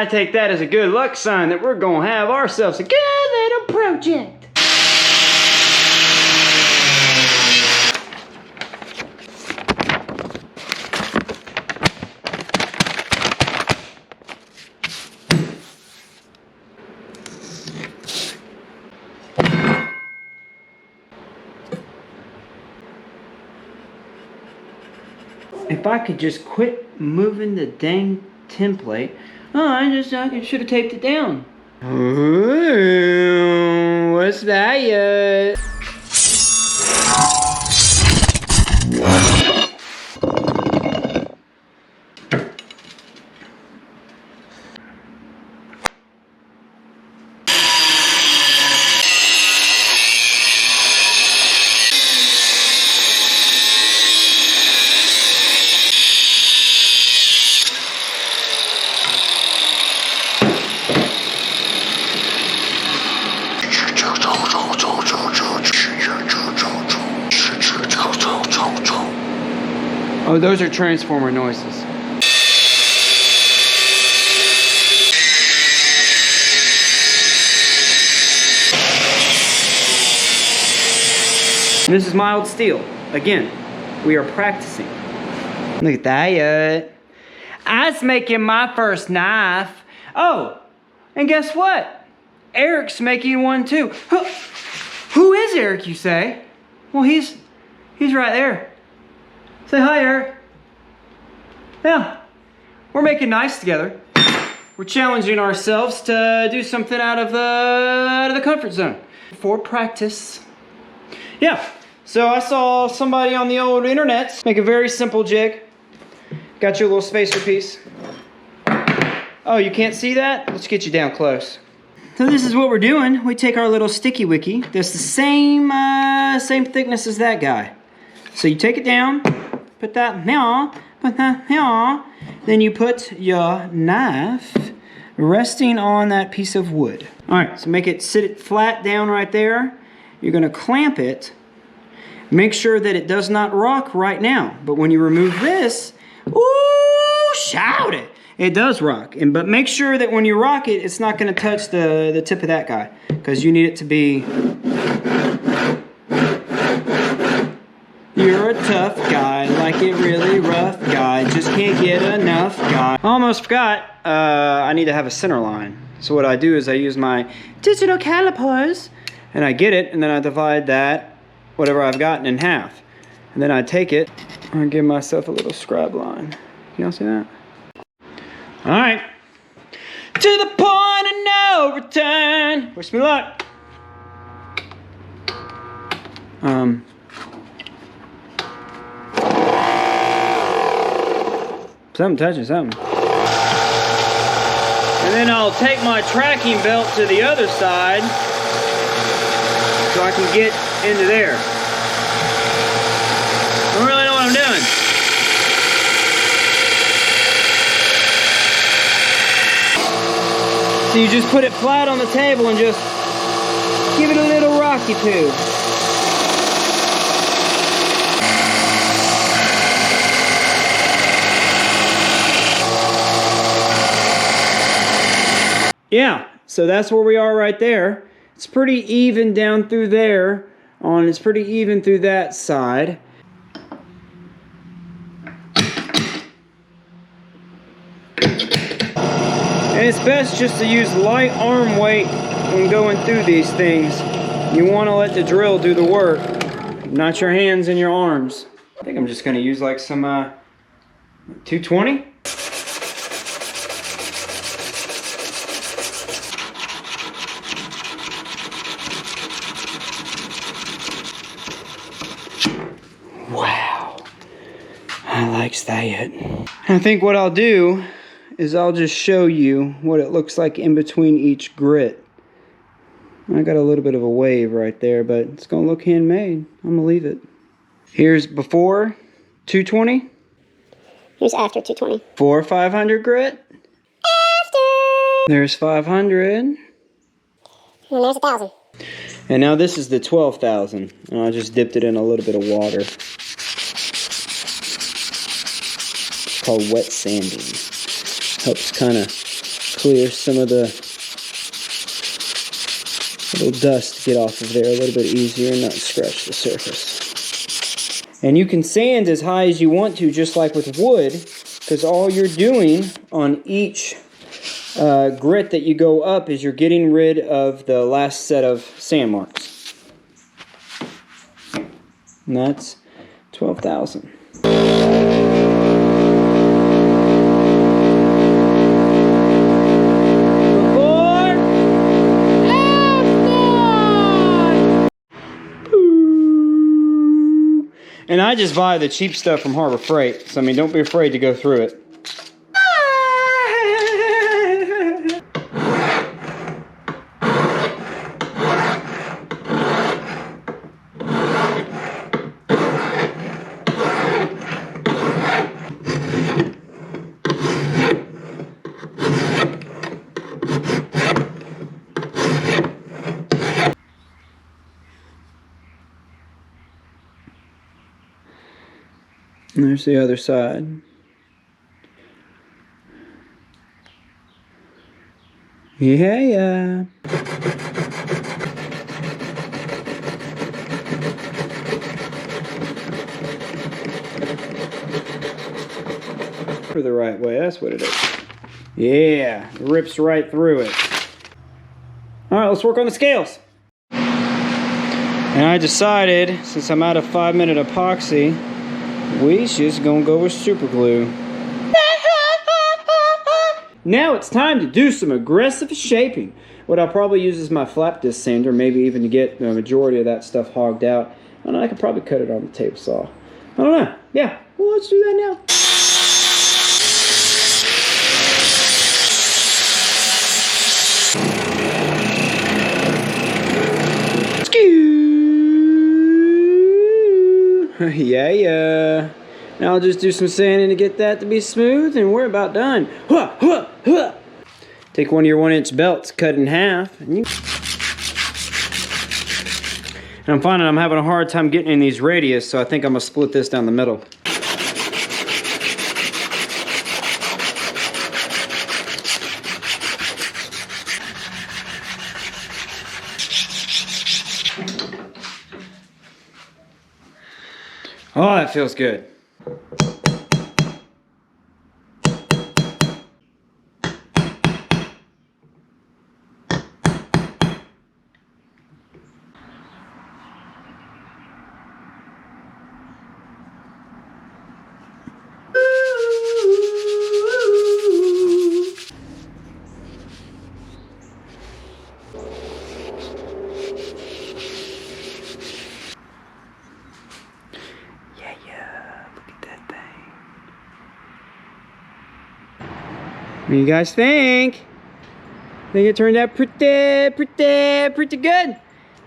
I take that as a good luck sign that we're gonna have ourselves a good little project. If I could just quit moving the dang template. Oh, I should have taped it down. Ooh, what's that? Oh, those are transformer noises. And this is mild steel. Again, we are practicing. Look at that. I was making my first knife. Oh, and guess what? Eric's making one too. Who is Eric, you say? Well, he's right there. Say hi, Eric. Yeah, we're making knives together. We're challenging ourselves to do something out of the comfort zone for practice. Yeah, so I saw somebody on the old internet make a very simple jig. Got you a little spacer piece. Oh, you can't see that? Let's get you down close. So this is what we're doing. We take our little sticky wicky. That's the same thickness as that guy. So you take it down, put that here, then you put your knife resting on that piece of wood. All right, so sit it flat down right there. You're gonna clamp it. Make sure that it does not rock right now. But when you remove this, ooh, shout it. It does rock, but make sure that when you rock it, it's not gonna touch the tip of that guy, because you need it to be. You're a tough guy, like it really rough guy, just can't get enough guy. Almost forgot, I need to have a center line. So what I do is I use my digital calipers, and I get it, and then I divide that, whatever I've gotten, in half. And then I take it, and give myself a little scribe line. Can y'all see that? All right. To the point of no return. Wish me luck. Something touching something. And then I'll take my tracking belt to the other side so I can get into there. I don't really know what I'm doing. So you just put it flat on the table and just give it a little rocky poo. Yeah, so that's where we are right there. It's pretty even down through there. It's pretty even through that side. And it's best just to use light arm weight when going through these things. You want to let the drill do the work, not your hands and your arms. I think I'm just going to use like some 220. Wow, I likes that. I think what I'll do is I'll just show you what it looks like in between each grit. I got a little bit of a wave right there, but it's gonna look handmade. I'm gonna leave it. Here's before 220. Here's after 220. For 500 grit. After. There's 500. And there's 1,000. And now this is the 12,000. And I just dipped it in a little bit of water. It's called wet sanding. Helps kind of clear some of the little dust, get off of there a little bit easier and not scratch the surface. And you can sand as high as you want to, just like with wood, because all you're doing on each grit that you go up is you're getting rid of the last set of sand marks. And that's 12,000. And I just buy the cheap stuff from Harbor Freight, so I mean, don't be afraid to go through it. And there's the other side. Yeah. For the right way, that's what it is. Yeah, it rips right through it. All right, let's work on the scales. And I decided, since I'm out of 5-minute epoxy, we just gonna go with super glue. Now it's time to do some aggressive shaping. What I'll probably use is my flap disc sander, maybe even to get the majority of that stuff hogged out. I don't know, I could probably cut it on the table saw. I don't know. Yeah, well, let's do that now. Yeah. Now I'll just do some sanding to get that to be smooth, and we're about done. Take one of your 1-inch belts, cut in half, and I'm finding I'm having a hard time getting in these radius, so I think I'm gonna split this down the middle. Oh, that feels good. What do you guys think? Think it turned out pretty good.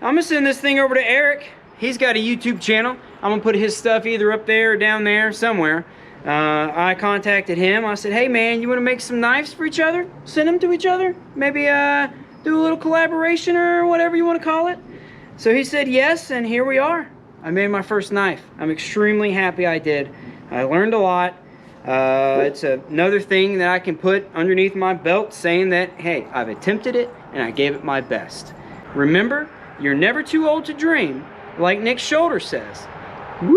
I'm gonna send this thing over to Eric. He's got a YouTube channel. I'm gonna put his stuff either up there or down there somewhere. I contacted him. I said, hey man, you wanna make some knives for each other? Send them to each other? Maybe do a little collaboration or whatever you wanna call it. So he said yes, and here we are. I made my first knife. I'm extremely happy I did. I learned a lot. It's another thing that I can put underneath my belt saying that, hey, I've attempted it and I gave it my best. Remember, you're never too old to dream, like Nick Shoulder says. Woo!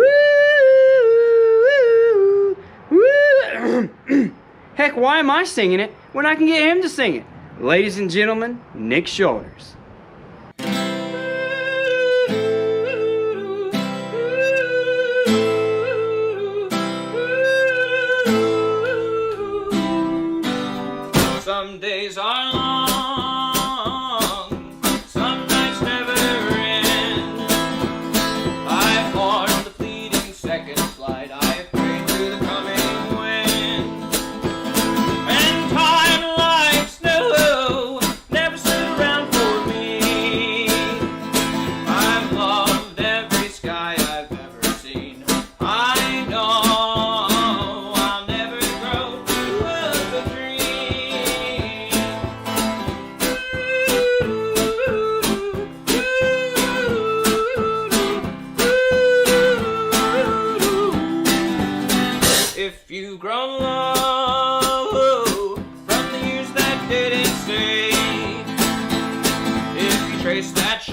Woo! Heck, why am I singing it when I can get him to sing it? Ladies and gentlemen, Nick Shoulders. Some days are long, some nights never end. I've mourned the fleeting seconds light, I've prayed to the coming wind. And time like snow never stood around for me.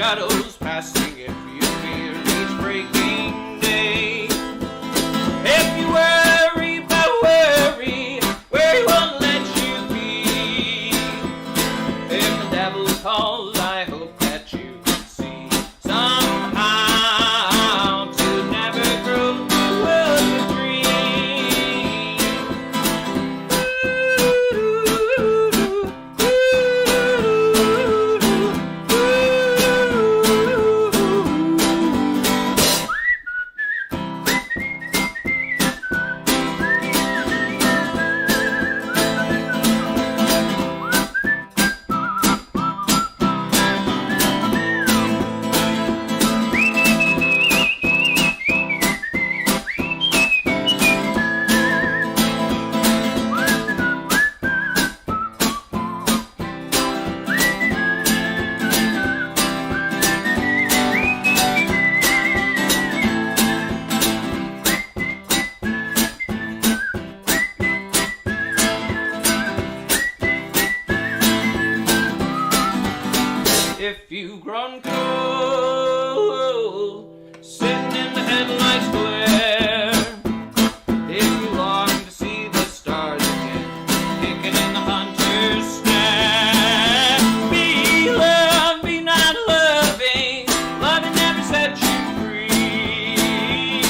shadows passing if you fear each breaking day. If you worry about worry, worry won't let you be. If the devil calls, I hope that you can see somehow to never grow old to dream. If you've grown cold, sitting in the headlights glare, if you long to see the stars again, kicking in the hunter's stare, be loved, be not loving, loving never set you free,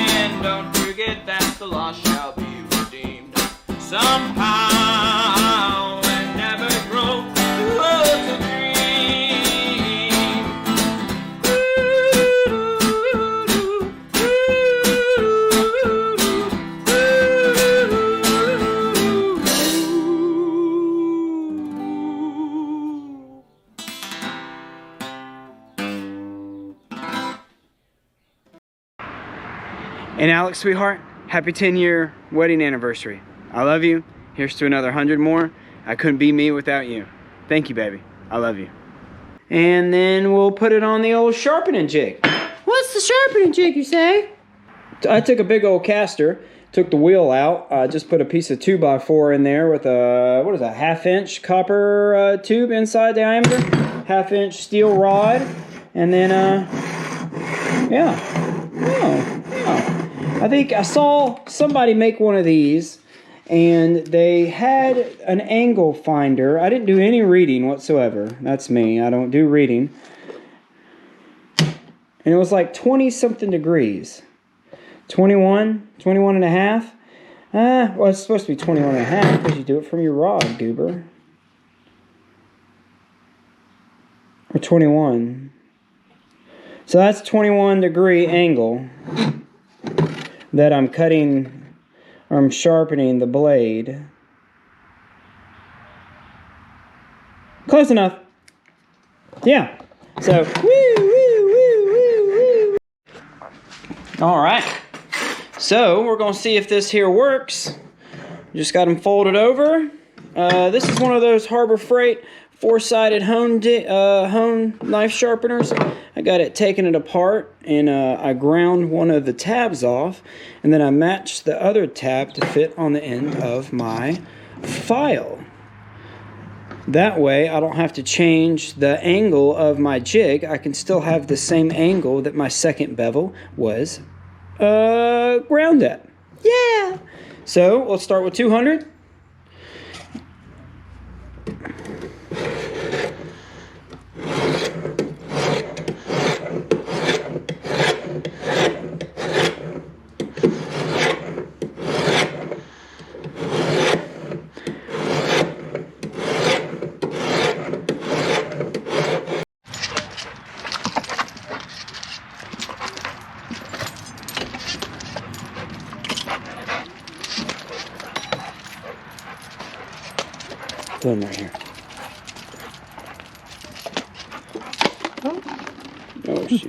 and don't forget that the lost shall be redeemed somehow, and never grow old to dream. And Alex, sweetheart, happy 10-year wedding anniversary. I love you. Here's to another 100 more. I couldn't be me without you. Thank you, baby. I love you. And then we'll put it on the old sharpening jig. What's the sharpening jig, you say? I took a big old caster, took the wheel out, just put a piece of 2x4 in there with a, what is that, 1/2-inch copper tube inside diameter, 1/2-inch steel rod, and then, yeah. I think I saw somebody make one of these, and they had an angle finder. I didn't do any reading whatsoever. That's me. I don't do reading. And it was like 20-something degrees. 21 and a half. Well, it's supposed to be 21 and a half because you do it from your rod, goober. Or 21. So that's 21-degree angle that I'm cutting, or I'm sharpening the blade. Close enough. Yeah. So, woo. All right. So we're gonna see if this here works. Just got them folded over. This is one of those Harbor Freight 4-sided hone knife sharpeners. I got it taken it apart, and I ground one of the tabs off, and then I matched the other tab to fit on the end of my file. That way I don't have to change the angle of my jig. I can still have the same angle that my second bevel was ground at. Yeah! So let's start with 200. Put them right here. Oh, shit.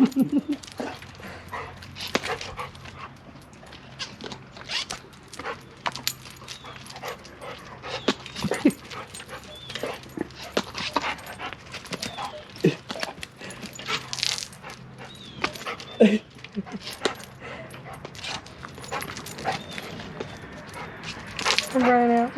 I'm running out.